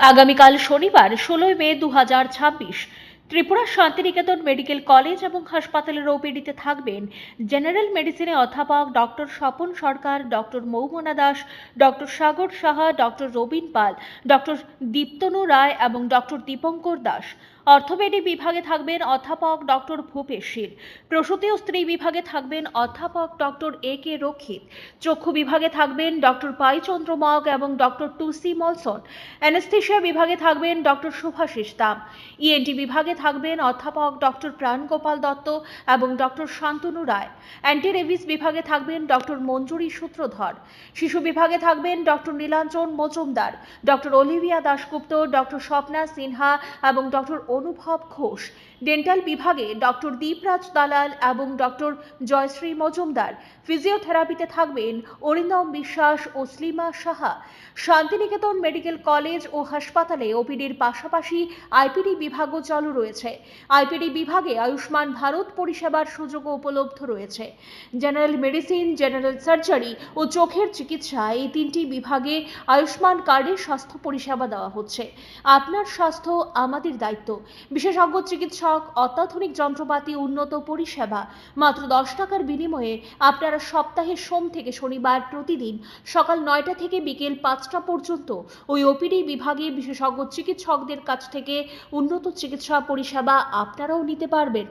আগামীকাল শনিবার 16 মে 2026 Tripura Santiniketan medical college এবং হাসপাতালের ওপিডিতে থাকবেন জেনারেল মেডিসিনে অধ্যাপক ডক্টর স্বপন সরকার, ডক্টর মৌমনা দাস, ডক্টর সাগর সাহা, ডক্টর রবীন পাল, ডক্টর দীপ্তনু রায় এবং ডক্টর দীপঙ্কর দাস। অর্থোপেডি বিভাগে থাকবেন অধ্যাপক ডক্টর ভূপেশ শীল। প্রসূতি ও স্ত্রী বিভাগে থাকবেন অধ্যাপক ডক্টর A.K. রক্ষিত। চক্ষু বিভাগে থাকবেন ডক্টর পাইচন্দ্র মগ এবং ডক্টর টুসি মলসন। অ্যানেস্থেশিয়া বিভাগে থাকবেন ডক্টর শুভাশিস দাম। ইএনটি বিভাগে থাকবেন অধ্যাপক ডক্টর প্রাণগোপাল দত্ত এবং ডক্টর শান্তনু রায়। অ্যান্টি রেবিস বিভাগে থাকবেন ডক্টর মঞ্জুরি সূত্রধর। শিশু বিভাগে থাকবেন doctor Nilanjan Majumdar, doctor Olivia Dasgupta, doctor Swapna Sinha এবং ডক্টর অনুভব ঘোষ। ডেন্টাল বিভাগে ডক্টর দীপরাজ দালাল এবং ডক্টর জয়শ্রী মজুমদার। ফিজিওথেরাপিতে থাকবেন অরিন্দম বিশ্বাস ও স্লিমা সাহা। শান্তিনিকেতন মেডিকেল কলেজ ও হাসপাতালে ওপিডির পাশাপাশি আইপিডি বিভাগও চালু রয়েছে। আইপিডি বিভাগে আয়ুষ্মান ভারত পরিষেবার সুযোগও উপলব্ধ রয়েছে। জেনারেল মেডিসিন, জেনারেল সার্জারি ও চোখের চিকিৎসা এই তিনটি বিভাগে আয়ুষ্মান কার্ডে স্বাস্থ্য পরিষেবা দেওয়া হচ্ছে। আপনার স্বাস্থ্য আমাদের দায়িত্ব। বিশেষজ্ঞ চিকিৎসক, অত্যাধুনিক যন্ত্রপাতি, উন্নত পরিষেবা। মাত্র 10 টাকার বিনিময়ে আপনারা সপ্তাহে সোম থেকে শনিবার প্রতিদিন সকাল 9টা থেকে বিকেল 5টা পর্যন্ত ওই ওপিডি বিভাগে বিশেষজ্ঞ চিকিৎসকদের কাছ থেকে উন্নত চিকিৎসা পরিষেবা আপনারাও নিতে পারবেন।